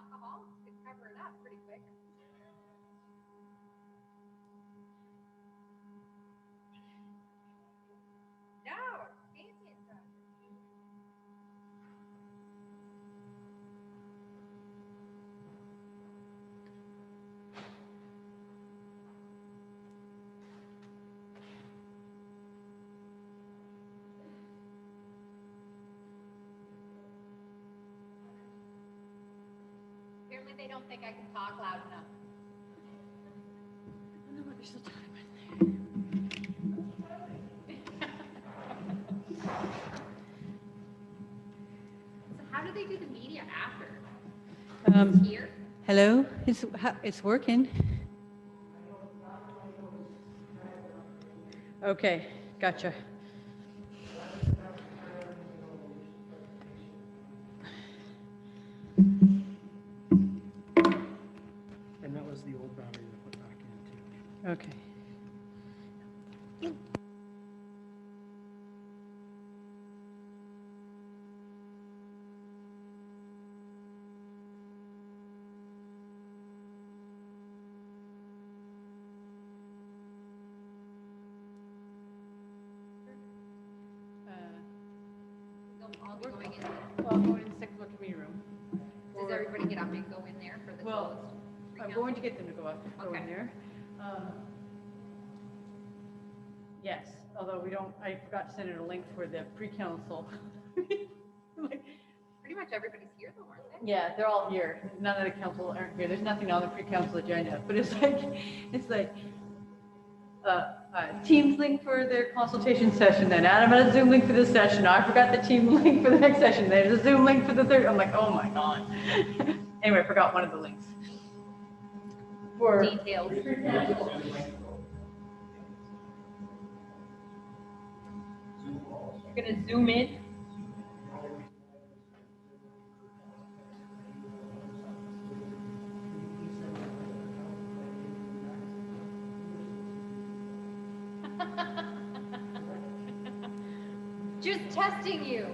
alcohol could cover it up pretty quick. No, it's fancy inside. Apparently they don't think I can talk loud enough. I don't know what you're still talking about So how do they do the media after? there. Here? Hello, it's working. Okay, gotcha. And that was the old battery that put back in too. Okay. I'll be going in. Well, I'm going in the second floor committee room. Does everybody get up and go in there for the Well, closed? I'm going to get them to go up, go in Okay. there. Yes, although I forgot to send it a link for the pre-council. Like, Pretty much everybody's here though, aren't they? yeah, they're all here. None of the council aren't here. There's nothing on the pre-council agenda, but it's like, Teams link for their consultation session, then Adam had a Zoom link for this session. I forgot the team link for the next session. There's a Zoom link for the third. I'm like, oh my God. Anyway, I forgot one of the links. For Details. You're gonna zoom in? Just testing you.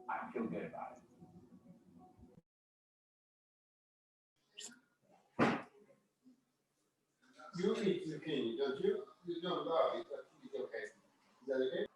I feel good about it. You eat zucchini, don't you? You don't love it, but it's okay. Is that okay?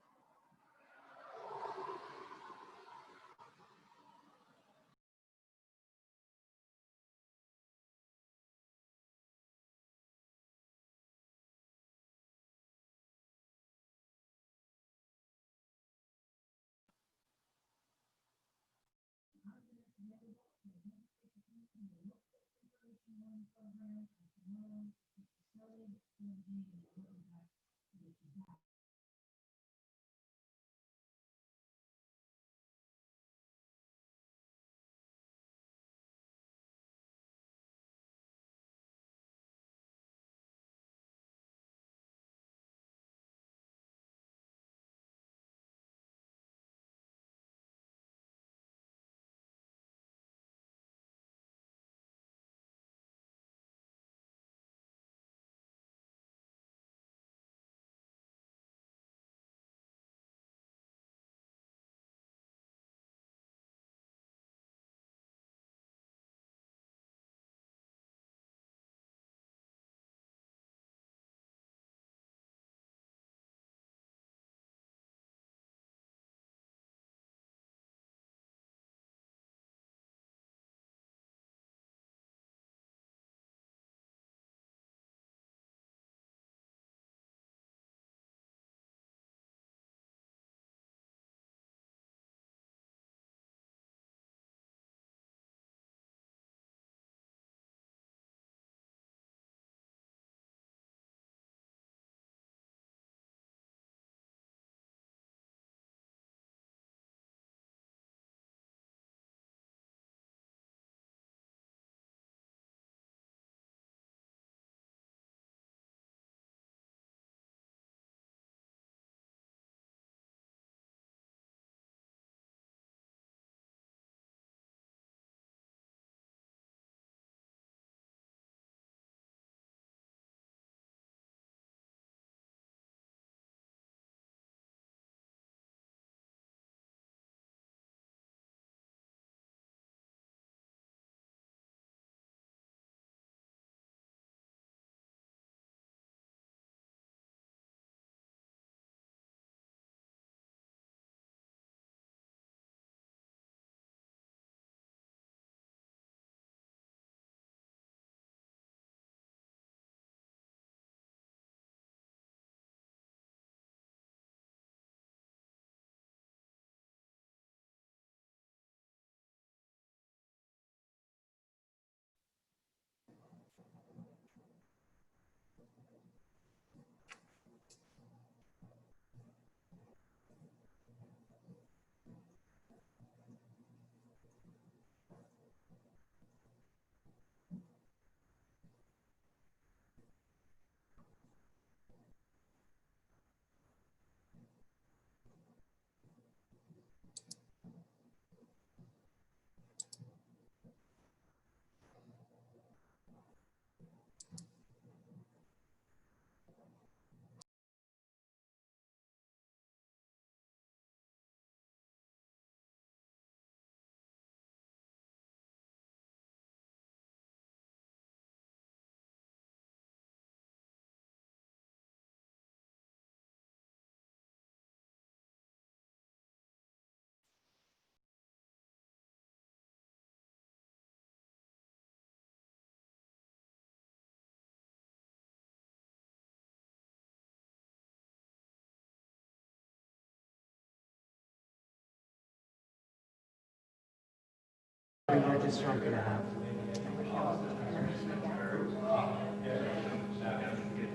biggest chunk of the half.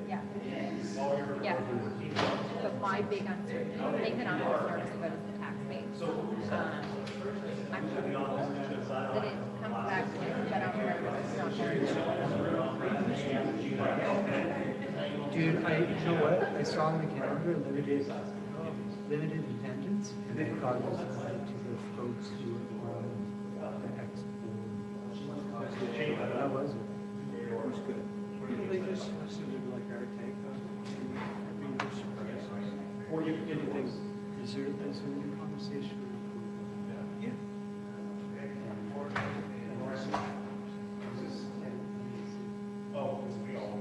Yeah. Yeah. But my big uncertainty, the thing that I'm most nervous about is the tax base. I'm hopeful that it comes back to it, but I'm nervous it's not very Dude, you know what? I saw on the calendar limited attendance, and I thought it was related to the folks who were on the expo. That was it. It was good. They just considered like our take on it. I'd be surprised. Or you could anything. Is there a new conversation? Yeah. Oh, we all.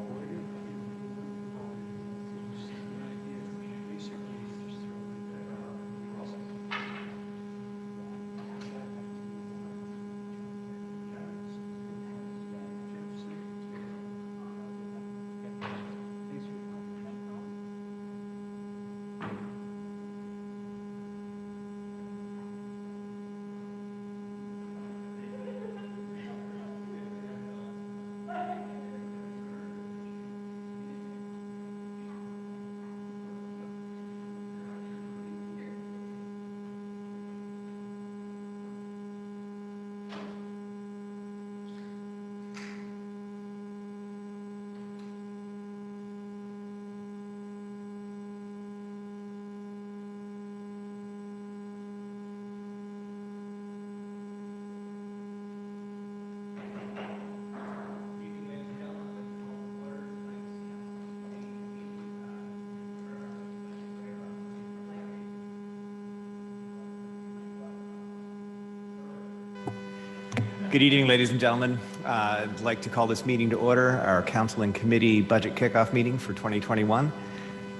Good evening, ladies and gentlemen. I'd like to call this meeting to order, our Council and Committee Budget Kickoff Meeting for 2021.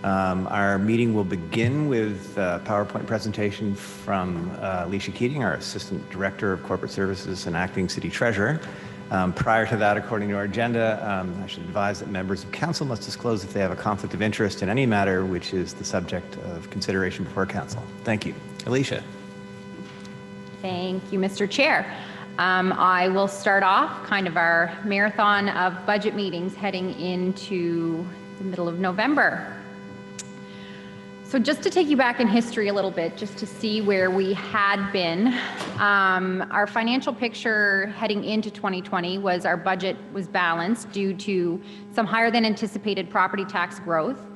Our meeting will begin with a PowerPoint presentation from Alicia Keating, our Assistant Director of Corporate Services and Acting City Treasurer. Prior to that, according to our agenda, I should advise that members of Council must disclose if they have a conflict of interest in any matter which is the subject of consideration before Council. Thank you. Alicia. Thank you, Mr. Chair. I will start off kind of our marathon of budget meetings heading into the middle of November. So just to take you back in history a little bit, just to see where we had been, our financial picture heading into 2020 was our budget was balanced due to some higher than anticipated property tax growth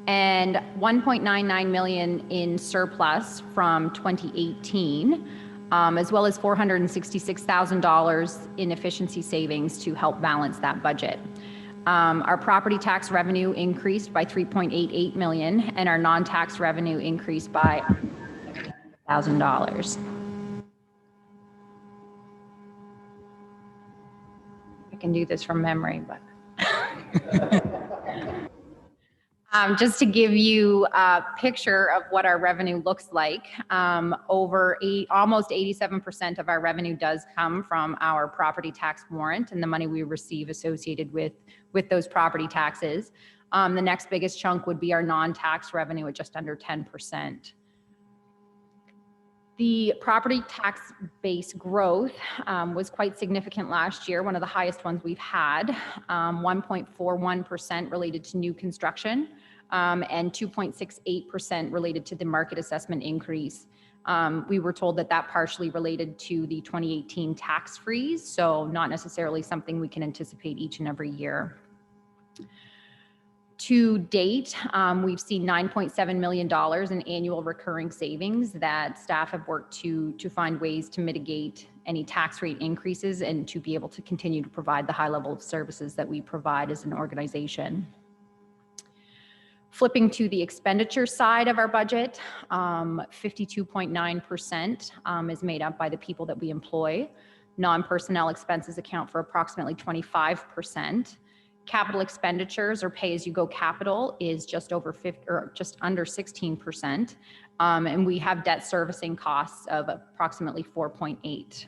and 1.99 million in surplus from 2018. As well as $466,000 in efficiency savings to help balance that budget. Our property tax revenue increased by 3.88 million, and our non-tax revenue increased by $1,000. I can do this from memory, but. Just to give you a picture of what our revenue looks like, almost 87% of our revenue does come from our property tax warrant and the money we receive associated with those property taxes. The next biggest chunk would be our non-tax revenue at just under 10%. The property tax base growth was quite significant last year, one of the highest ones we've had, 1.41% related to new construction and 2.68% related to the market assessment increase. We were told that that partially related to the 2018 tax freeze, so not necessarily something we can anticipate each and every year. To date, we've seen $9.7 million in annual recurring savings that staff have worked to find ways to mitigate any tax rate increases and to be able to continue to provide the high level of services that we provide as an organization. Flipping to the expenditure side of our budget, 52.9% is made up by the people that we employ. Non-personnel expenses account for approximately 25%. Capital expenditures or pay-as-you-go capital is just over just under 16%, and we have debt servicing costs of approximately 4.8%.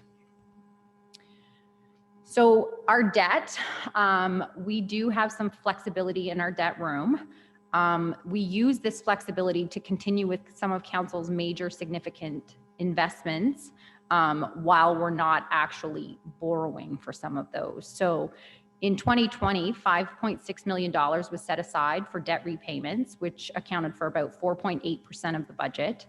So our debt, we do have some flexibility in our debt room. We use this flexibility to continue with some of Council's major significant investments, while we're not actually borrowing for some of those. So in 2020, $5.6 million was set aside for debt repayments, which accounted for about 4.8% of the budget.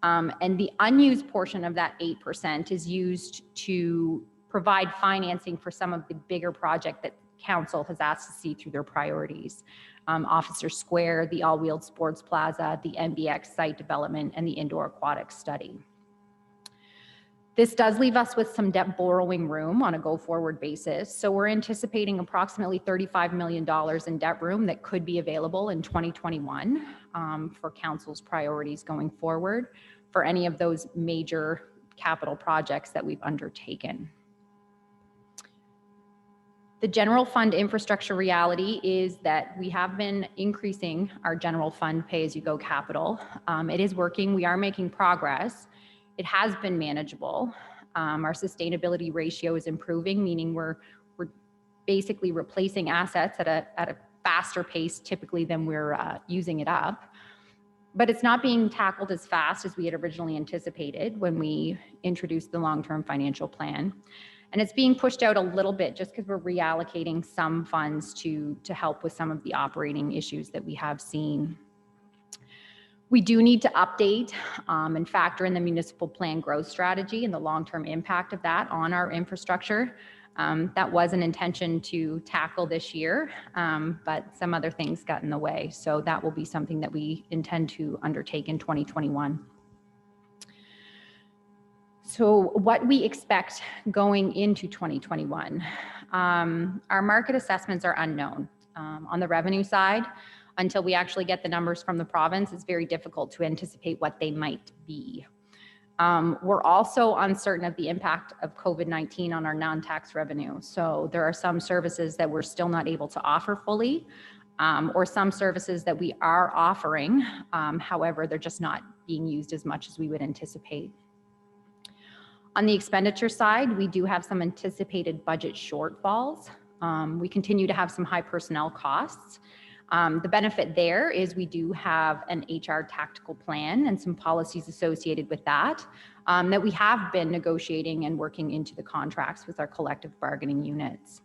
And the unused portion of that 8% is used to provide financing for some of the bigger projects that council has asked to see through their priorities. Officer Square, the All-Wheeled Sports Plaza, the MBX site development, and the indoor aquatics study. This does leave us with some debt borrowing room on a go-forward basis. So we're anticipating approximately $35 million in debt room that could be available in 2021 for council's priorities going forward for any of those major capital projects that we've undertaken. The general fund infrastructure reality is that we have been increasing our general fund pay-as-you-go capital. It is working. We are making progress. It has been manageable. Our sustainability ratio is improving, meaning we're basically replacing assets at a faster pace typically than we're using it up. But it's not being tackled as fast as we had originally anticipated when we introduced the long-term financial plan. And it's being pushed out a little bit just because we're reallocating some funds to help with some of the operating issues that we have seen. We do need to update and factor in the municipal plan growth strategy and the long-term impact of that on our infrastructure. That was an intention to tackle this year, but some other things got in the way. So that will be something that we intend to undertake in 2021. So what we expect going into 2021, our market assessments are unknown. On the revenue side, until we actually get the numbers from the province, it's very difficult to anticipate what they might be. We're also uncertain of the impact of COVID-19 on our non-tax revenue. So there are some services that we're still not able to offer fully, or some services that we are offering. However, they're just not being used as much as we would anticipate. On the expenditure side, we do have some anticipated budget shortfalls. We continue to have some high personnel costs. The benefit there is we do have an HR tactical plan and some policies associated with that, that we have been negotiating and working into the contracts with our collective bargaining units.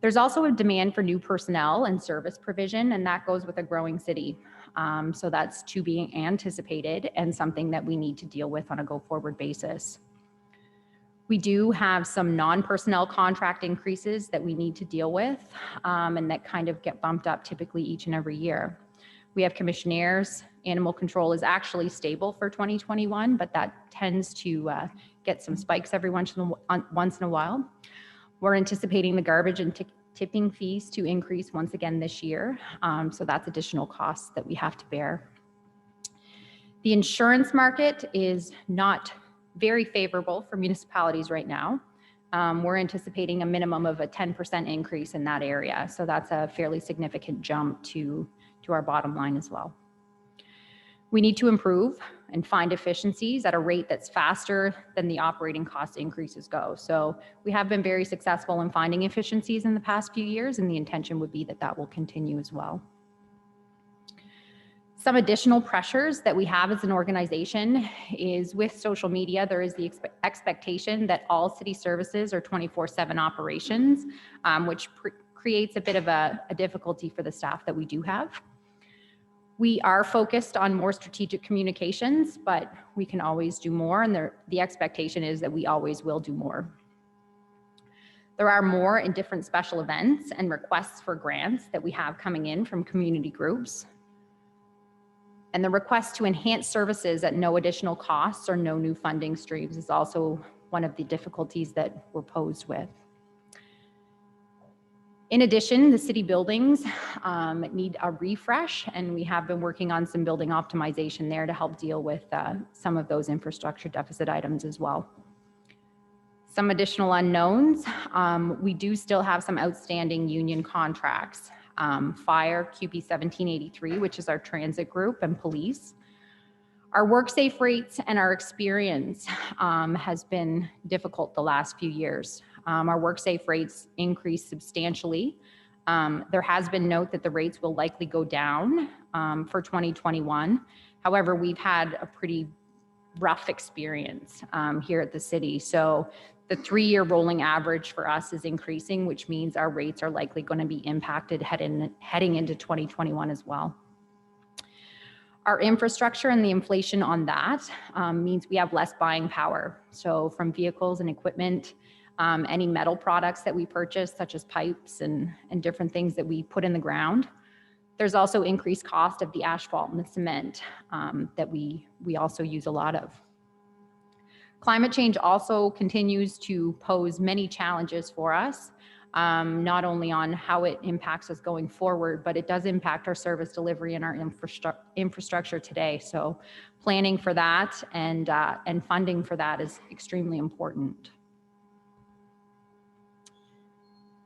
There's also a demand for new personnel and service provision, and that goes with a growing city. So that's to be anticipated and something that we need to deal with on a go-forward basis. We do have some non-personnel contract increases that we need to deal with, and that kind of get bumped up typically each and every year. We have commissionaires. Animal control is actually stable for 2021, but that tends to get some spikes every once in a while. We're anticipating the garbage and tipping fees to increase once again this year, so that's additional costs that we have to bear. The insurance market is not very favorable for municipalities right now. We're anticipating a minimum of a 10% increase in that area. So that's a fairly significant jump to our bottom line as well. We need to improve and find efficiencies at a rate that's faster than the operating cost increases go. So we have been very successful in finding efficiencies in the past few years, and the intention would be that that will continue as well. Some additional pressures that we have as an organization is with social media, there is the expectation that all city services are 24/7 operations, which creates a bit of a difficulty for the staff that we do have. We are focused on more strategic communications, but we can always do more, and the expectation is that we always will do more. There are more and different special events and requests for grants that we have coming in from community groups. And the request to enhance services at no additional costs or no new funding streams is also one of the difficulties that we're posed with. In addition, the city buildings need a refresh, and we have been working on some building optimization there to help deal with some of those infrastructure deficit items as well. Some additional unknowns, we do still have some outstanding union contracts. Fire, QP 1783, which is our transit group, and police. Our WorkSafe rates and our experience has been difficult the last few years. Our WorkSafe rates increased substantially. There has been note that the rates will likely go down for 2021. However, we've had a pretty rough experience here at the city. So the 3-year rolling average for us is increasing, which means our rates are likely going to be impacted heading into 2021 as well. Our infrastructure and the inflation on that means we have less buying power. So from vehicles and equipment, any metal products that we purchase, such as pipes and different things that we put in the ground. There's also increased cost of the asphalt and the cement that we also use a lot of. Climate change also continues to pose many challenges for us, not only on how it impacts us going forward, but it does impact our service delivery and our infrastructure today. So planning for that and funding for that is extremely important.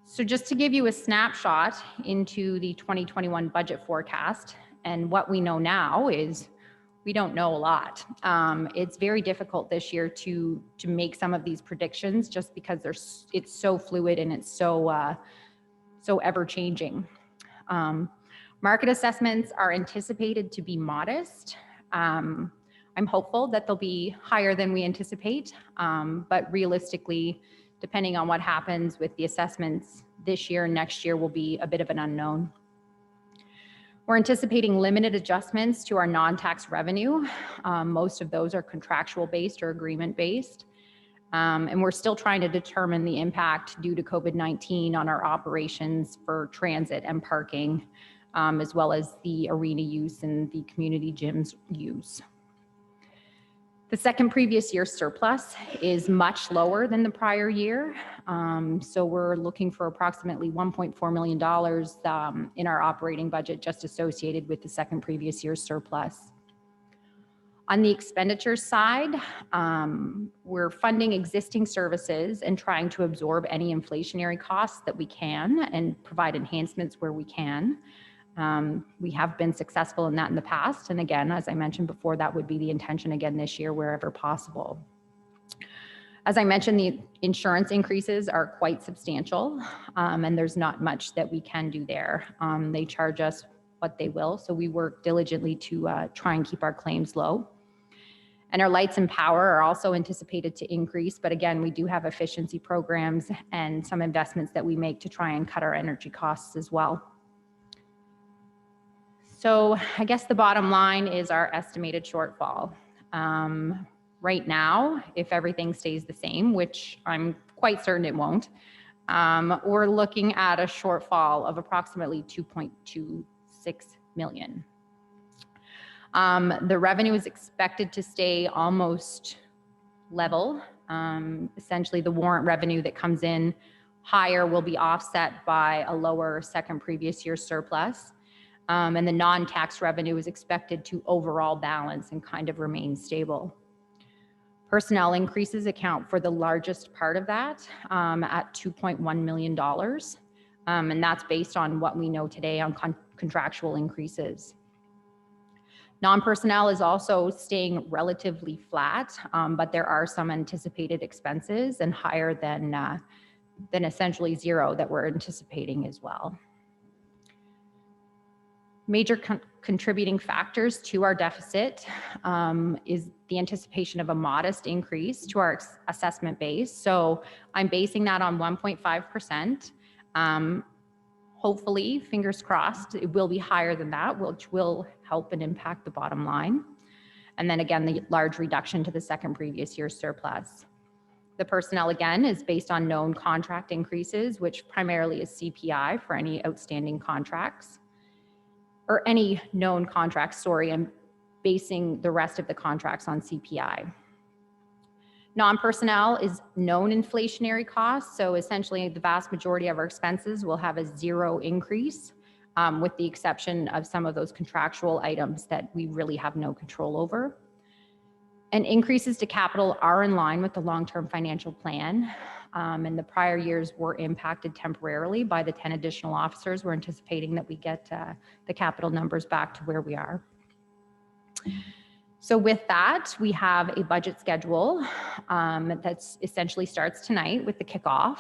So just to give you a snapshot into the 2021 budget forecast, and what we know now is we don't know a lot. It's very difficult this year to make some of these predictions just because it's so fluid and it's so ever changing. Market assessments are anticipated to be modest. I'm hopeful that they'll be higher than we anticipate, but realistically, depending on what happens with the assessments this year and next year will be a bit of an unknown. We're anticipating limited adjustments to our non-tax revenue. Most of those are contractual based or agreement based. And we're still trying to determine the impact due to COVID-19 on our operations for transit and parking, as well as the arena use and the community gyms use. The second previous year surplus is much lower than the prior year. So we're looking for approximately $1.4 million in our operating budget just associated with the second previous year's surplus. On the expenditure side, we're funding existing services and trying to absorb any inflationary costs that we can and provide enhancements where we can. We have been successful in that in the past. And again, as I mentioned before, that would be the intention again this year, wherever possible. As I mentioned, the insurance increases are quite substantial, and there's not much that we can do there. They charge us what they will, so we work diligently to try and keep our claims low. And our lights and power are also anticipated to increase, but again, we do have efficiency programs and some investments that we make to try and cut our energy costs as well. So I guess the bottom line is our estimated shortfall. Right now, if everything stays the same, which I'm quite certain it won't, we're looking at a shortfall of approximately $2.26 million. The revenue is expected to stay almost level. Essentially, the warrant revenue that comes in higher will be offset by a lower second previous year surplus. And the non-tax revenue is expected to overall balance and kind of remain stable. Personnel increases account for the largest part of that at $2.1 million. And that's based on what we know today on contractual increases. Non-personnel is also staying relatively flat, but there are some anticipated expenses and higher than essentially zero that we're anticipating as well. Major contributing factors to our deficit is the anticipation of a modest increase to our assessment base. So I'm basing that on 1.5%. Hopefully, fingers crossed, it will be higher than that, which will help and impact the bottom line. And then again, the large reduction to the second previous year's surplus. The personnel, again, is based on known contract increases, which primarily is CPI for any outstanding contracts. Or any known contracts, sorry, I'm basing the rest of the contracts on CPI. Non-personnel is known inflationary costs, so essentially the vast majority of our expenses will have a zero increase, with the exception of some of those contractual items that we really have no control over. And increases to capital are in line with the long-term financial plan. And the prior years were impacted temporarily by the 10 additional officers. We're anticipating that we get the capital numbers back to where we are. So with that, we have a budget schedule that's essentially starts tonight with the kickoff.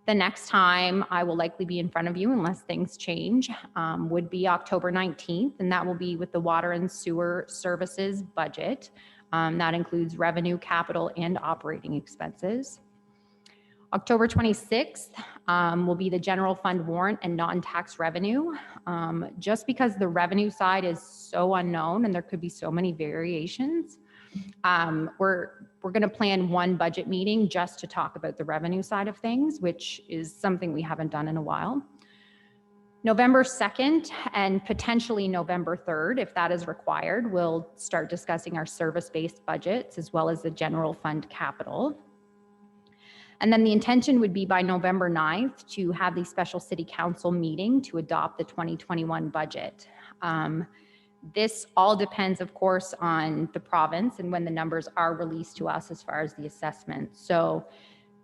The next time I will likely be in front of you, unless things change, would be October 19th, and that will be with the water and sewer services budget. That includes revenue, capital, and operating expenses. October 26th will be the general fund warrant and non-tax revenue. Just because the revenue side is so unknown and there could be so many variations, we're going to plan one budget meeting just to talk about the revenue side of things, which is something we haven't done in a while. November 2nd and potentially November 3rd, if that is required, we'll start discussing our service-based budgets as well as the general fund capital. And then the intention would be by November 9th to have the special city council meeting to adopt the 2021 budget. This all depends, of course, on the province and when the numbers are released to us as far as the assessment. So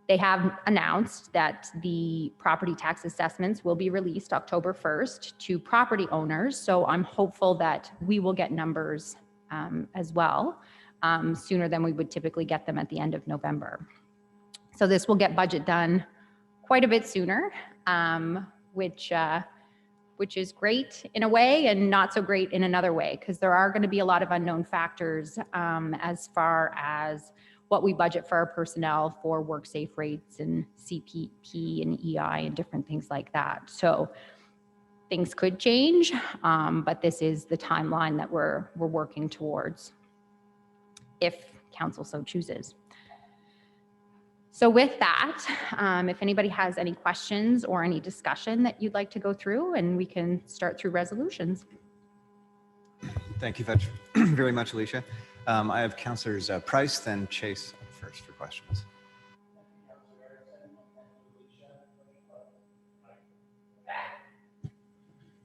they have announced that the property tax assessments will be released October 1st to property owners. So I'm hopeful that we will get numbers as well sooner than we would typically get them at the end of November. So this will get budget done quite a bit sooner, which is great in a way and not so great in another way, because there are going to be a lot of unknown factors as far as what we budget for our personnel for WorkSafe rates and CPP and EI and different things like that. So things could change, but this is the timeline that we're working towards if council so chooses. So with that, if anybody has any questions or any discussion that you'd like to go through, and we can start through resolutions. Thank you very much, Alicia. I have Councillors Price, then Chase first for questions.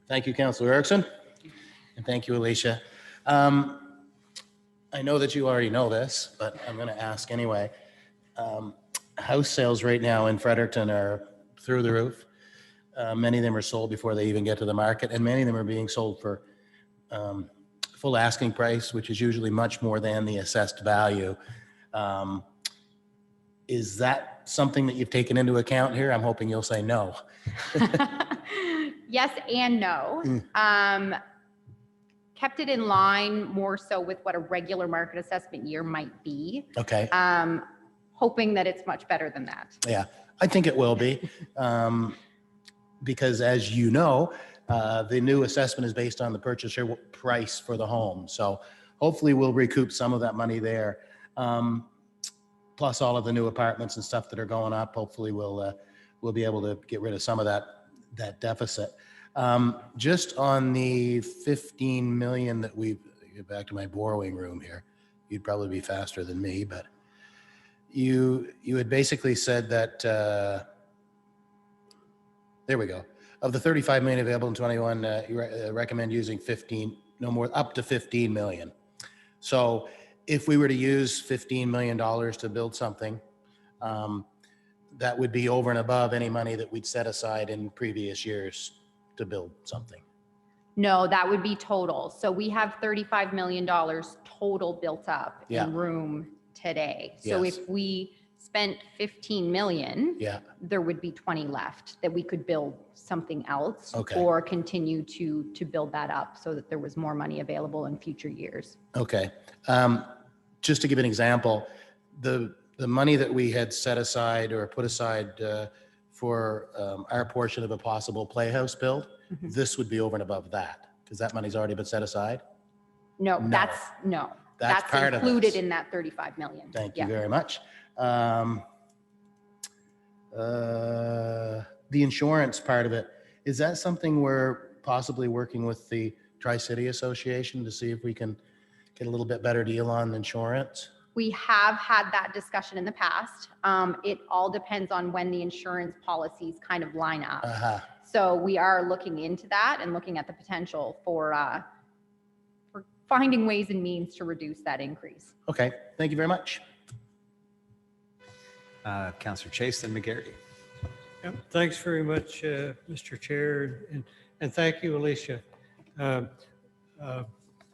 Thank you, Councillor Erickson, and thank you, Alicia. I know that you already know this, but I'm going to ask anyway. House sales right now in Fredericton are through the roof. Many of them are sold before they even get to the market, and many of them are being sold for full asking price, which is usually much more than the assessed value. Is that something that you've taken into account here? I'm hoping you'll say no. Yes and no. Kept it in line more so with what a regular market assessment year might be. Okay. Hoping that it's much better than that. Yeah, I think it will be. Because as you know, the new assessment is based on the purchaser price for the home. So hopefully we'll recoup some of that money there. Plus all of the new apartments and stuff that are going up. Hopefully we'll be able to get rid of some of that deficit. Just on the 15 million that we get back to my borrowing room here, you'd probably be faster than me, but you had basically said that, there we go. Of the 35 million available in 21, you recommend using 15, no more, up to 15 million. So if we were to use $15 million to build something, that would be over and above any money that we'd set aside in previous years to build something. No, that would be total. So we have $35 million total built up Yeah. in room today. So Yes. if we spent 15 million, Yeah. there would be 20 left that we could build something else Okay. or continue to build that up so that there was more money available in future years. Okay. Just to give an example, the money that we had set aside or put aside for our portion of a possible playhouse build, Mhm. this would be over and above that because that money's already been set aside. No, No. that's part of included this. in that 35 million. Thank Yeah. you very much. The insurance part of it, is that something we're possibly working with the Tri-City Association to see if we can get a little bit better deal on insurance? We have had that discussion in the past. It all depends on when the insurance policies kind of line up. Uh-huh. So we are looking into that and looking at the potential for finding ways and means to reduce that increase. Okay, thank you very much. Councillor Chase, then McGarry. Yep, thanks very much, Mr. Chair, and thank you, Alicia.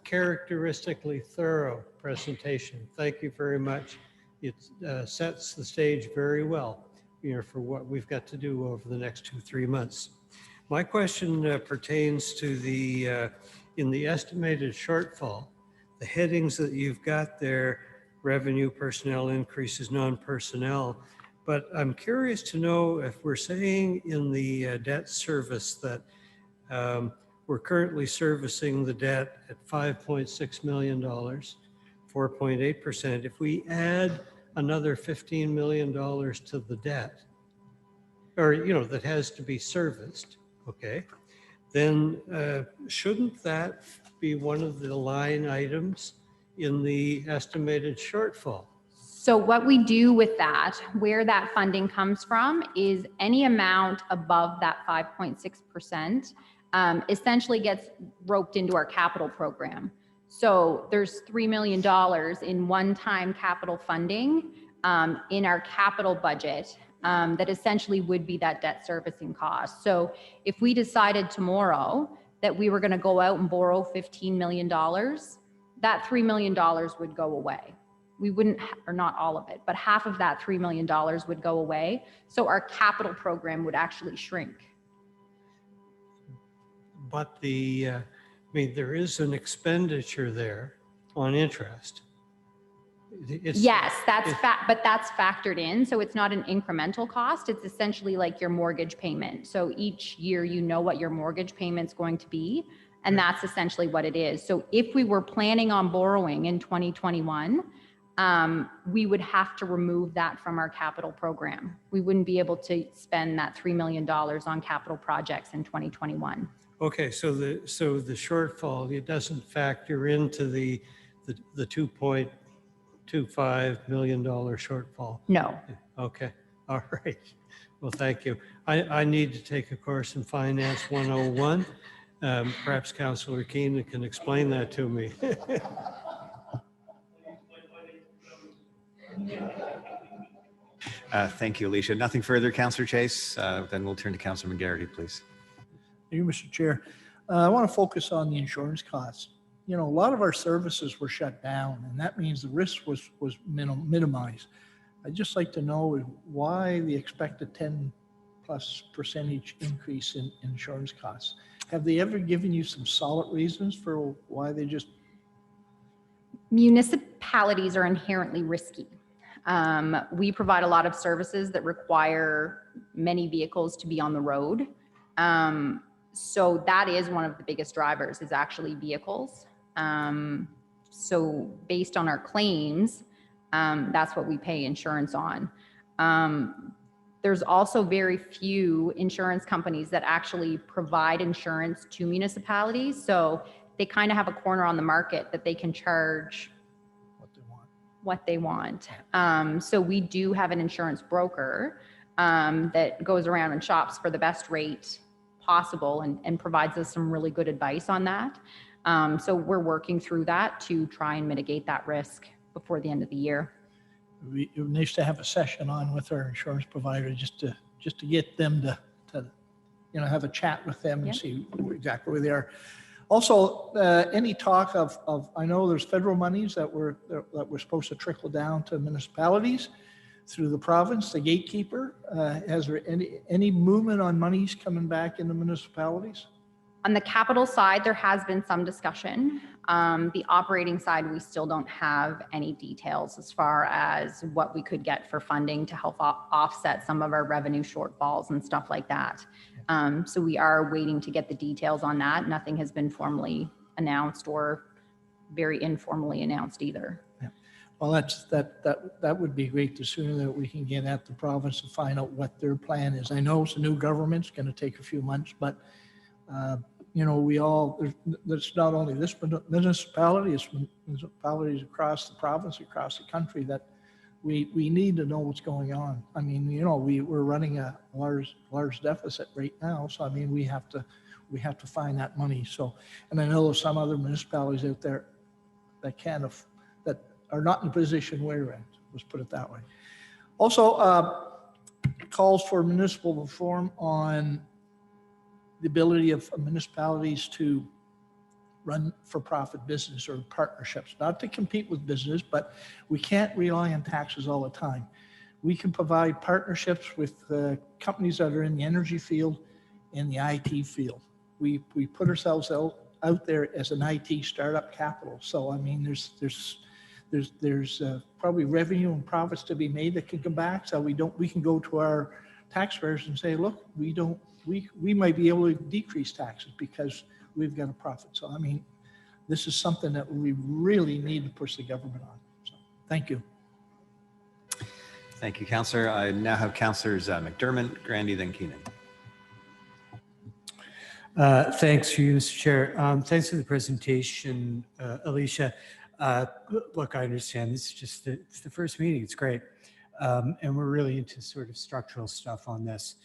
Characteristically thorough presentation. Thank you very much. It sets the stage very well, for what we've got to do over the next 2-3 months. My question pertains to in the estimated shortfall, the headings that you've got there, revenue, personnel increases, non-personnel. But I'm curious to know if we're saying in the debt service that we're currently servicing the debt at $5.6 million, 4.8%. If we add another $15 million to the debt, or, that has to be serviced, okay, then shouldn't that be one of the line items in the estimated shortfall? So what we do with that, where that funding comes from, is any amount above that 5.6% essentially gets roped into our capital program. So there's $3 million in one-time capital funding in our capital budget that essentially would be that debt servicing cost. So if we decided tomorrow that we were going to go out and borrow $15 million, that $3 million would go away. We wouldn't, or not all of it, but half of that $3 million would go away. So our capital program would actually shrink. But there is an expenditure there on interest. Yes, but that's factored in. So it's not an incremental cost. It's essentially like your mortgage payment. So each year, what your mortgage payment's going to be. And that's essentially what it is. So if we were planning on borrowing in 2021, we would have to remove that from our capital program. We wouldn't be able to spend that $3 million on capital projects in 2021. Okay, so the shortfall, it doesn't factor into the $2.25 million shortfall. No. Okay, all right. Well, thank you. I need to take a course in Finance 101. Perhaps Councillor Keenan can explain that to me. Thank you, Alicia. Nothing further, Councillor Chase. Then we'll turn to Councillor McGarity, please. Thank you, Mr. Chair. I want to focus on the insurance costs. A lot of our services were shut down, and that means the risk was minimized. I'd just like to know why the expected 10+% increase in insurance costs. Have they ever given you some solid reasons for why they just... Municipalities are inherently risky. We provide a lot of services that require many vehicles to be on the road. So that is one of the biggest drivers, is actually vehicles. So based on our claims, that's what we pay insurance on. There's also very few insurance companies that actually provide insurance to municipalities. So they kind of have a corner on the market that they can charge what they want. So we do have an insurance broker that goes around and shops for the best rate possible and provides us some really good advice on that. So we're working through that to try and mitigate that risk before the end of the year. It needs to have a session on with our insurance provider just to get them to have a chat with them and see exactly where they are. Also, any talk of I know there's federal monies that were supposed to trickle down to municipalities through the province, the gatekeeper. Has there any movement on monies coming back into municipalities? On the capital side, there has been some discussion. The operating side, we still don't have any details as far as what we could get for funding to help offset some of our revenue shortfalls and stuff like that. So we are waiting to get the details on that. Nothing has been formally announced or very informally announced either. Yeah. Well, that would be great. The sooner that we can get at the province and find out what their plan is. I know it's a new government, it's going to take a few months, but there's not only this municipality, it's municipalities across the province, across the country that we need to know what's going on. I mean, we're running a large deficit right now. So, I mean, we have to find that money. So, and I know there's some other municipalities out there that that are not in a position we're in, let's put it that way. Also, calls for municipal reform on the ability of municipalities to run for-profit business or partnerships, not to compete with business, but we can't rely on taxes all the time. We can provide partnerships with companies that are in the energy field and the IT field. We put ourselves out out there as an IT startup capital. So, I mean, there's probably revenue and profits to be made that can come back. So we can go to our taxpayers and say, look, we might be able to decrease taxes because we've got a profit. So, I mean, this is something that we really need to push the government on. So, thank you. Thank you, Councillor. I now have Councillors McDermott, Grandy, then Keenan. Thanks for you, Mr. Chair. Thanks for the presentation, Alicia. Look, I understand this is just it's the first meeting. It's great. And we're really into sort of structural stuff on this.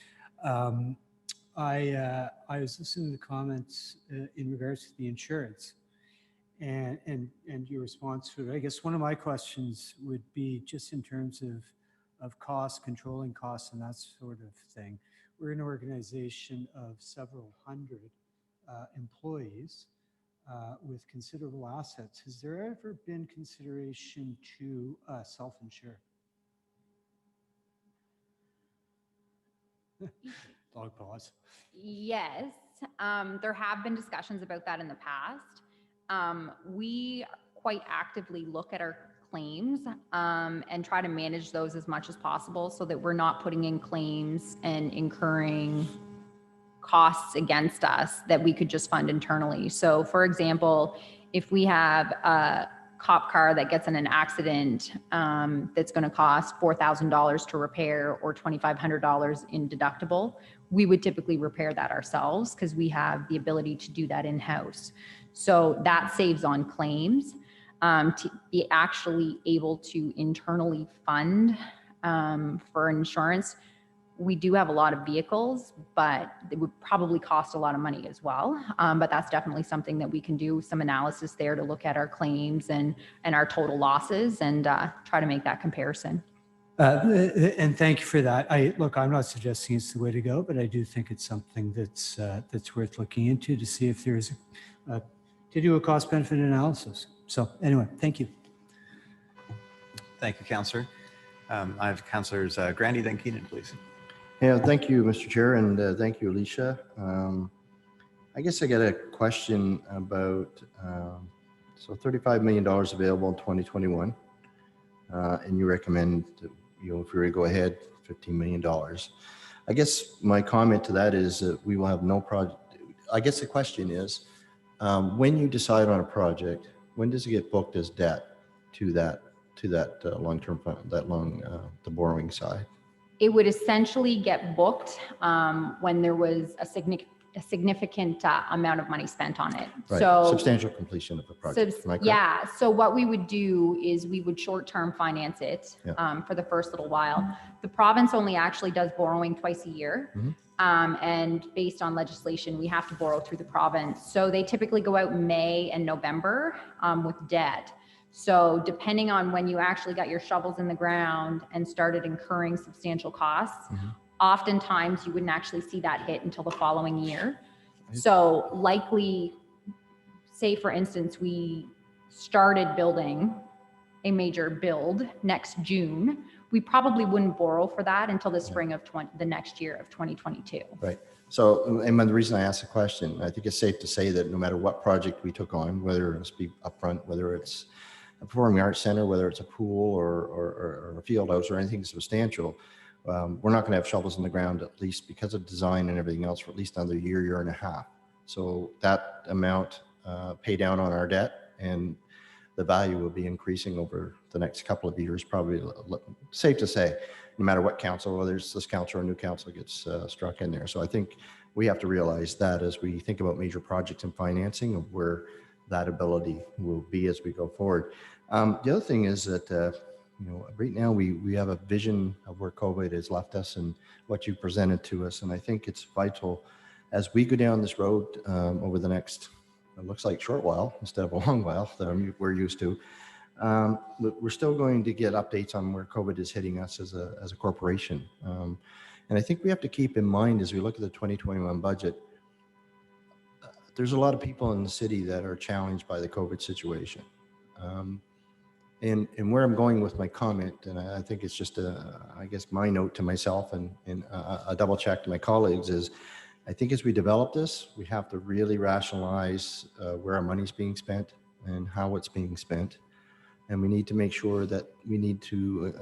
I was listening to the comments in regards to the insurance and your response to it. I guess one of my questions would be just in terms of costs, controlling costs and that sort of thing. We're an organization of several hundred employees with considerable assets. Has there ever been consideration to self-insure? Dog pause. Yes, there have been discussions about that in the past. We quite actively look at our claims and try to manage those as much as possible so that we're not putting in claims and incurring costs against us that we could just fund internally. So for example, if we have a cop car that gets in an accident that's going to cost $4,000 to repair or $2,500 in deductible, we would typically repair that ourselves because we have the ability to do that in-house. So that saves on claims. To be actually able to internally fund for insurance, we do have a lot of vehicles, but it would probably cost a lot of money as well. But that's definitely something that we can do some analysis there to look at our claims and our total losses and try to make that comparison. And thank you for that. Look, I'm not suggesting it's the way to go, but I do think it's something that's worth looking into to see if there's to do a cost benefit analysis. So anyway, thank you. Thank you, Councillor. I have Councillors Grandy, then Keenan, please. Yeah, thank you, Mr. Chair, and thank you, Alicia. I guess I got a question about, so $35 million available in 2021, and you recommend, that, if we were to go ahead, $15 million. I guess my comment to that is that we will have no project. I guess the question is, when you decide on a project, when does it get booked as debt to that long-term fund, the borrowing side? It would essentially get booked when there was a significant amount of money spent on it. Right. So Substantial completion of the project. Am I correct? yeah. So what we would do is we would short-term finance it Yeah. for the first little while. The province only actually does borrowing twice a year. Mhm. And based on legislation, we have to borrow through the province. So they typically go out in May and November with debt. So depending on when you actually got your shovels in the ground and started incurring substantial costs, oftentimes you wouldn't actually see that hit until the following year. So likely, say for instance, we started building a major build next June, we probably wouldn't borrow for that until the spring of the next year of 2022. Right. So, and the reason I asked the question, I think it's safe to say that no matter what project we took on, whether it's be upfront, whether it's a performing arts center, whether it's a pool or a field house or anything substantial, we're not going to have shovels in the ground, at least because of design and everything else, for at least another year and a half. So that amount pay down on our debt, and the value will be increasing over the next couple of years, probably. Safe to say, no matter what council, whether it's this council or a new council gets struck in there. So I think we have to realize that as we think about major projects and financing, of where that ability will be as we go forward. The other thing is that right now we have a vision of where COVID has left us and what you presented to us, and I think it's vital as we go down this road over the next, it looks like, short while instead of a long while that we're used to. We're still going to get updates on where COVID is hitting us as a corporation, and I think we have to keep in mind as we look at the 2021 budget. There's a lot of people in the city that are challenged by the COVID situation. And where I'm going with my comment, and I think it's just I guess my note to myself and a double check to my colleagues is, I think as we develop this, we have to really rationalize where our money's being spent and how it's being spent. And we need to make sure that we need to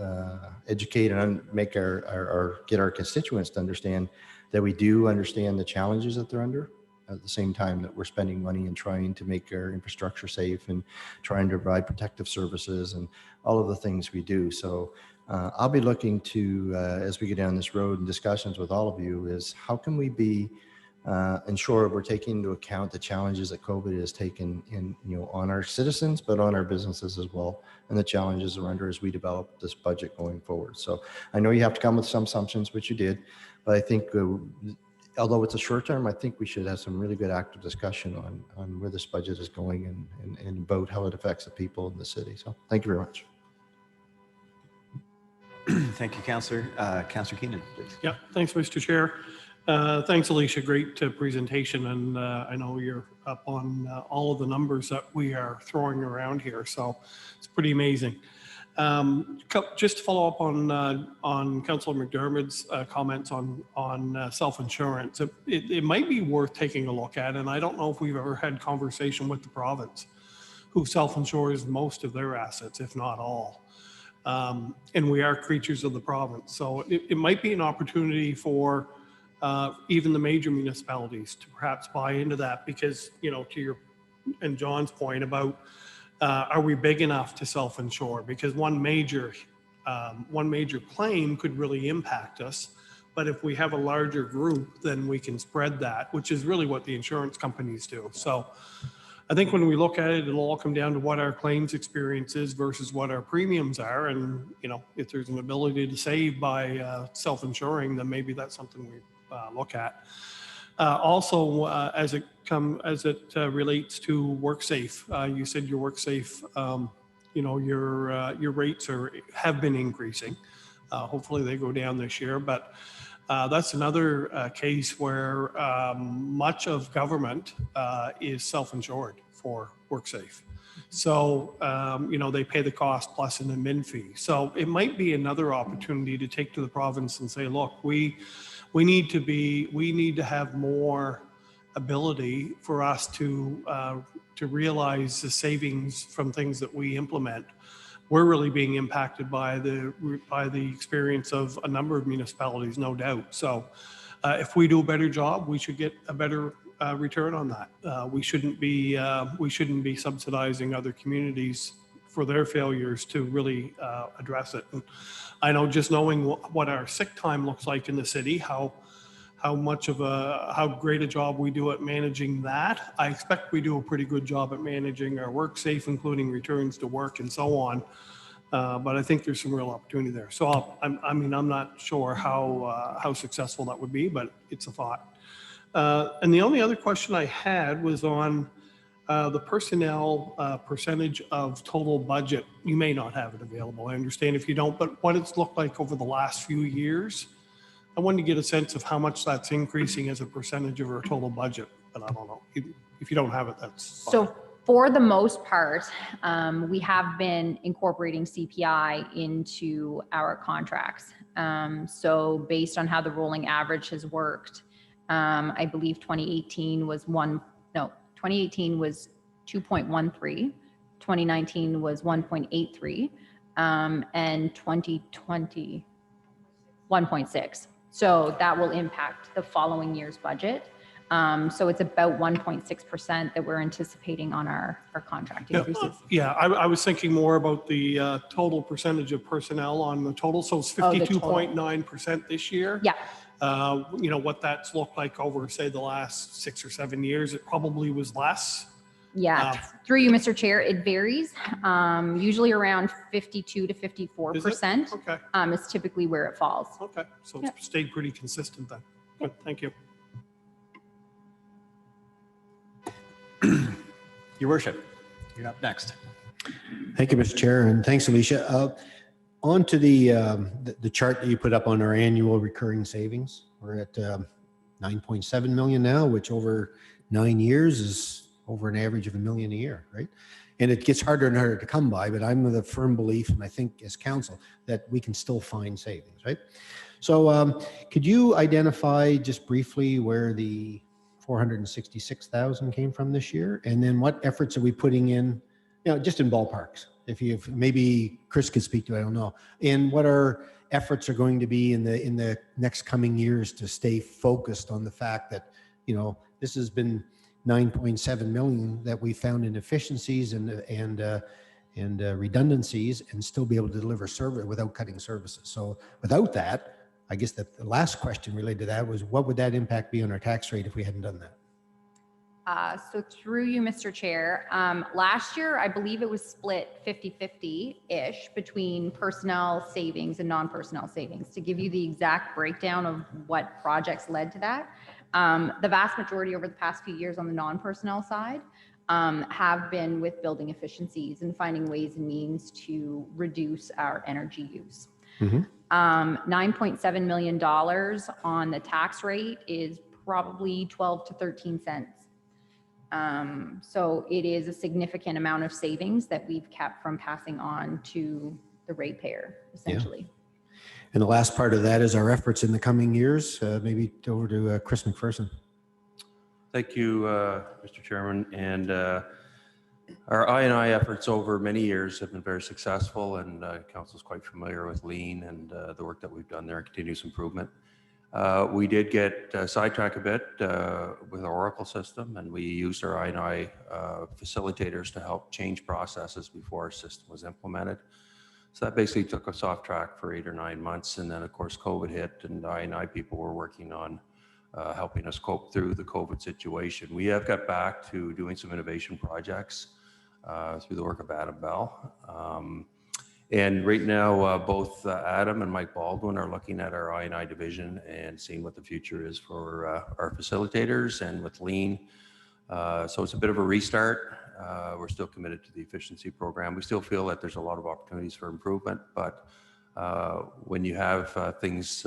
educate and make get our constituents to understand that we do understand the challenges that they're under, at the same time that we're spending money and trying to make our infrastructure safe and trying to provide protective services and all of the things we do. So I'll be looking to, as we get down this road and discussions with all of you, is how can we be ensure we're taking into account the challenges that COVID has taken in, on our citizens, but on our businesses as well, and the challenges we're under as we develop this budget going forward. So I know you have to come with some assumptions, which you did, but I think although it's a short term, I think we should have some really good active discussion on where this budget is going and about how it affects the people in the city. So thank you very much. Thank you, Councillor. Councillor Keenan, please. Yeah, thanks, Mr. Chair. Thanks, Alicia. Great presentation. And I know you're up on all of the numbers that we are throwing around here. So it's pretty amazing. Just to follow up on Councillor McDermott's comments on self-insurance, it might be worth taking a look at. And I don't know if we've ever had conversation with the province, who self-insures most of their assets, if not all. And we are creatures of the province. So it might be an opportunity for even the major municipalities to perhaps buy into that, because, to your and John's point about are we big enough to self-insure? Because one major claim could really impact us. But if we have a larger group, then we can spread that, which is really what the insurance companies do. So I think when we look at it, it'll all come down to what our claims experience is versus what our premiums are. And, if there's an ability to save by self-insuring, then maybe that's something we look at. Also, as it relates to WorkSafe, you said your WorkSafe, your rates have been increasing. Hopefully they go down this year, but that's another case where much of government is self-insured for WorkSafe. So, they pay the cost plus an admin fee. So it might be another opportunity to take to the province and say, look, we need to have more ability for us to realize the savings from things that we implement. We're really being impacted by the experience of a number of municipalities, no doubt. So if we do a better job, we should get a better return on that. We shouldn't be subsidizing other communities for their failures to really address it. And I know, just knowing what our sick time looks like in the city, how great a job we do at managing that. I expect we do a pretty good job at managing our WorkSafe, including returns to work and so on. But I think there's some real opportunity there. So I'm not sure how successful that would be, but it's a thought. And the only other question I had was on the personnel percentage of total budget. You may not have it available, I understand if you don't, but what it's looked like over the last few years. I wanted to get a sense of how much that's increasing as a percentage of our total budget, but I don't know. If you don't have it, that's fine. So for the most part, we have been incorporating CPI into our contracts. So based on how the rolling average has worked, I believe 2018 was 2.13, 2019 was 1.83, and 2020, 1.6. So that will impact the following year's budget. So it's about 1.6% that we're anticipating on our contract increases. Yeah, I was thinking more about the total percentage of personnel on the total. So it's 52.9% this year. Yeah. What that's looked like over, say, the last 6 or 7 years, it probably was less. Yeah, through you, Mr. Chair, it varies. Usually around 52 to 54% Okay. Is typically where it falls. Okay, so it's stayed pretty consistent then. Good, thank you. Your Worship, you're up next. Thank you, Mr. Chair, and thanks, Alicia. On to the chart that you put up on our annual recurring savings. We're at 9.7 million now, which over 9 years is over an average of $1 million a year, right? And it gets harder and harder to come by, but I'm of the firm belief, and I think as council, that we can still find savings, right? So could you identify just briefly where the 466,000 came from this year? And then what efforts are we putting in, just in ballparks? If maybe Chris could speak to it, I don't know. And what our efforts are going to be in the next coming years to stay focused on the fact that, this has been 9.7 million that we found in efficiencies and redundancies, and still be able to deliver service without cutting services. So without that, I guess the last question related to that was, what would that impact be on our tax rate if we hadn't done that? So through you, Mr. Chair, last year, I believe it was split 50-50-ish between personnel savings and non-personnel savings. To give you the exact breakdown of what projects led to that, the vast majority over the past few years on the non-personnel side have been with building efficiencies and finding ways and means to reduce our energy use. $9.7 million on the tax rate is probably 12 to 13 cents. So it is a significant amount of savings that we've kept from passing on to the ratepayer, essentially. And the last part of that is our efforts in the coming years. Maybe over to Chris McPherson. Thank you, Mr. Chairman. And our I&I efforts over many years have been very successful, and Council is quite familiar with Lean and the work that we've done there, continuous improvement. We did get sidetracked a bit with our Oracle system, and we used our I&I facilitators to help change processes before our system was implemented. So that basically took us off track for 8 or 9 months. And then, of course, COVID hit, and I&I people were working on helping us cope through the COVID situation. We have got back to doing some innovation projects through the work of Adam Bell. And right now, both Adam and Mike Baldwin are looking at our I&I division and seeing what the future is for our facilitators and with Lean. So it's a bit of a restart. We're still committed to the efficiency program. We still feel that there's a lot of opportunities for improvement, but when you have things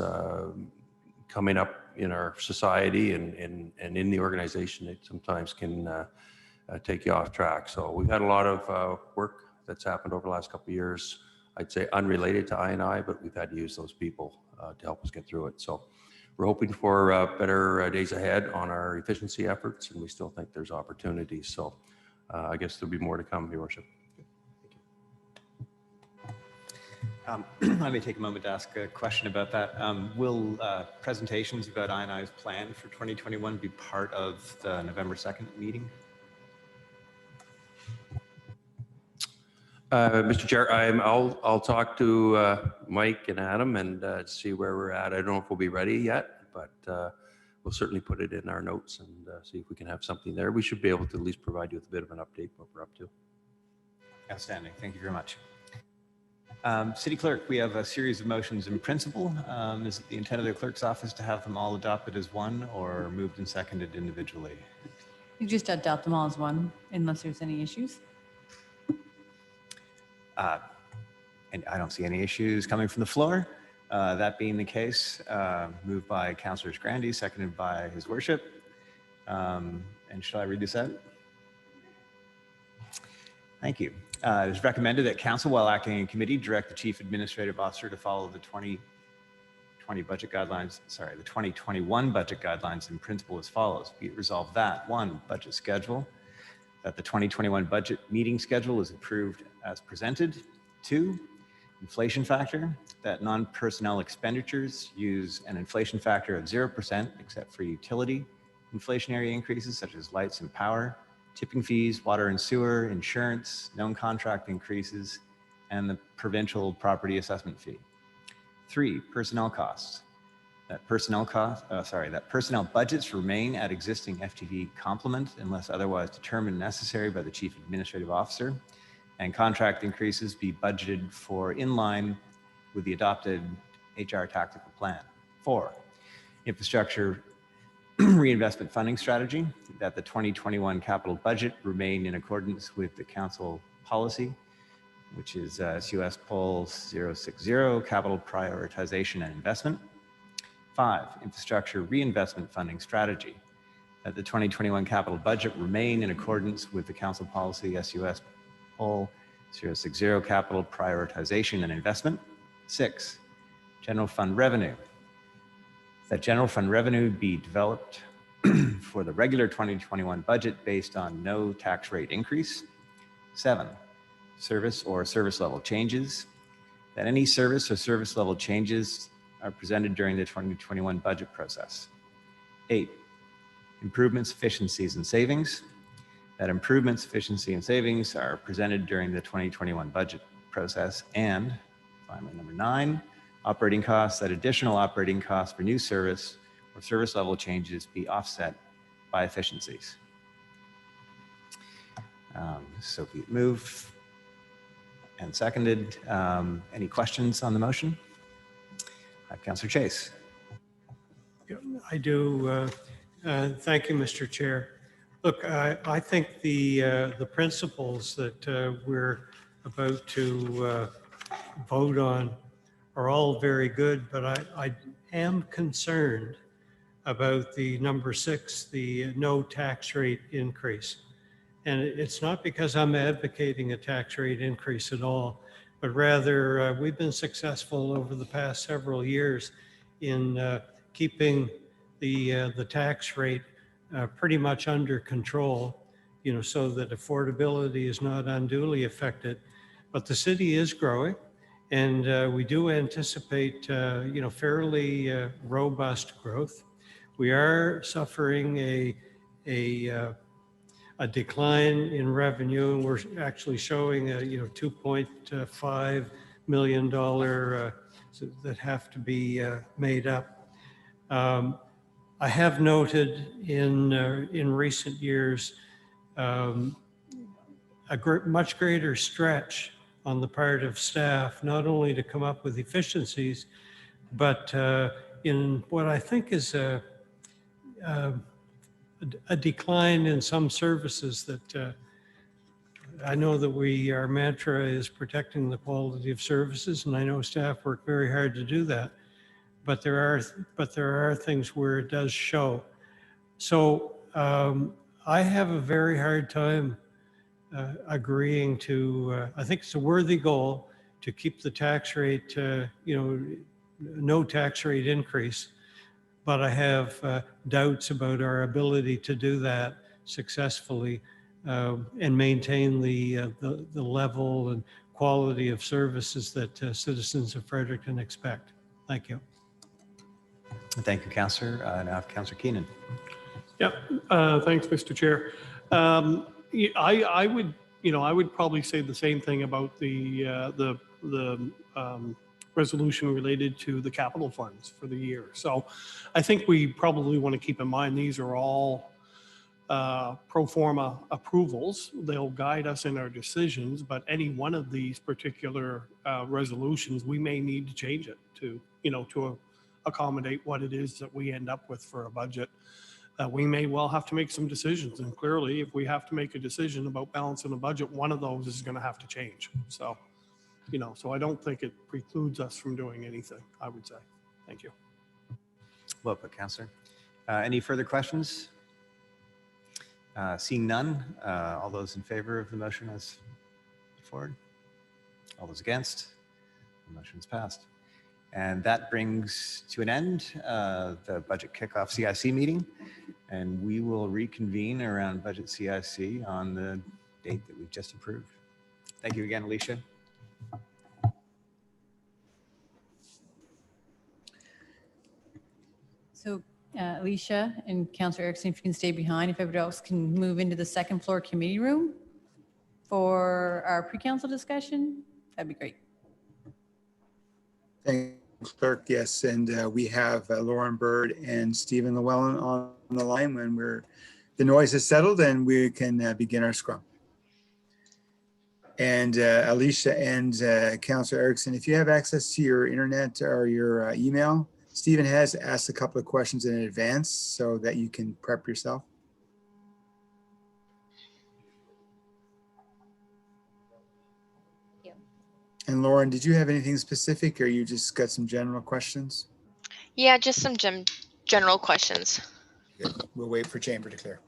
coming up in our society and in the organization, it sometimes can take you off track. So we've had a lot of work that's happened over the last couple of years. I'd say unrelated to I&I, but we've had to use those people to help us get through it. So we're hoping for better days ahead on our efficiency efforts, and we still think there's opportunities. So I guess there'll be more to come, Your Worship. Let me take a moment to ask a question about that. Will presentations about I&I's plan for 2021 be part of the November 2nd meeting? Mr. Chair, I'll talk to Mike and Adam and see where we're at. I don't know if we'll be ready yet, but we'll certainly put it in our notes and see if we can have something there. We should be able to at least provide you with a bit of an update what we're up to. Outstanding. Thank you very much. City Clerk, we have a series of motions in principle. Is it the intent of the clerk's office to have them all adopted as one or moved and seconded individually? You just adopt them all as one, unless there's any issues. And I don't see any issues coming from the floor. That being the case, moved by Councillor Grandy, seconded by His Worship. And shall I read this out? Thank you. It is recommended that Council, while acting in committee, direct the Chief Administrative Officer to follow the 2021 budget guidelines in principle as follows. Be it resolved that 1, budget schedule, that the 2021 budget meeting schedule is approved as presented. 2, inflation factor, that non-personnel expenditures use an inflation factor of 0% except for utility inflationary increases such as lights and power, tipping fees, water and sewer, insurance, known contract increases, and the provincial property assessment fee. 3, personnel costs. That personnel budgets remain at existing FTE complement unless otherwise determined necessary by the Chief Administrative Officer, and contract increases be budgeted for in line with the adopted HR tactical plan. 4, infrastructure reinvestment funding strategy, that the 2021 capital budget remain in accordance with the council policy, which is SUS Poll 060, capital prioritization and investment. 5, infrastructure reinvestment funding strategy, that the 2021 capital budget remain in accordance with the council policy SUS poll. 060, capital prioritization and investment. 6, general fund revenue. That general fund revenue be developed for the regular 2021 budget based on no tax rate increase. 7, service or service level changes. That any service or service level changes are presented during the 2021 budget process. 8, improvements, efficiencies, and savings. That improvements, efficiency, and savings are presented during the 2021 budget process. And finally, number 9, operating costs. That additional operating costs for new service or service level changes be offset by efficiencies. So be it moved and seconded. Any questions on the motion? Councillor Chase. I do. Thank you, Mr. Chair. Look, I think the principles that we're about to vote on are all very good, but I am concerned about the number 6, the no tax rate increase. And it's not because I'm advocating a tax rate increase at all, but rather we've been successful over the past several years in keeping the tax rate pretty much under control, you know, so that affordability is not unduly affected. But the city is growing, and we do anticipate, you know, fairly robust growth. We are suffering a decline in revenue, and we're actually showing a, you know, $2.5 million that have to be made up. I have noted in recent years much greater stretch on the part of staff, not only to come up with efficiencies, but in what I think is a decline in some services that I know that our mantra is protecting the quality of services, and I know staff work very hard to do that. But there are things where it does show. So I have a very hard time agreeing to. I think it's a worthy goal to keep the tax rate, you know, no tax rate increase. But I have doubts about our ability to do that successfully and maintain the level and quality of services that citizens of Fredericton expect. Thank you. Thank you, Councillor. Now, Councillor Keenan. Yep. Thanks, Mr. Chair. I would, you know, I would probably say the same thing about the resolution related to the capital funds for the year. So I think we probably want to keep in mind these are all pro forma approvals. They'll guide us in our decisions, but any one of these particular resolutions, we may need to change it to, you know, to accommodate what it is that we end up with for a budget. We may well have to make some decisions, and clearly if we have to make a decision about balancing a budget, one of those is going to have to change. So, you know, so I don't think it precludes us from doing anything, I would say. Thank you. Well put, Councillor. Any further questions? Seeing none, all those in favor of the motion as put forward? All those against? The motion is passed. And that brings to an end the budget kickoff CIC meeting. And we will reconvene around budget CIC on the date that we've just approved. Thank you again, Alicia. So Alicia and Councillor Erickson, if you can stay behind, if everybody else can move into the second floor committee room for our pre-council discussion, that'd be great. Thanks, Clerk. Yes, and we have Lauren Bird and Stephen Llewellyn on the line when the noise is settled and we can begin our scrum. And Alicia and Councillor Erickson, if you have access to your internet or your email, Stephen has asked a couple of questions in advance so that you can prep yourself. And Lauren, did you have anything specific or you just got some general questions? Yeah, just some general questions. Good. We'll wait for Chamber to clear.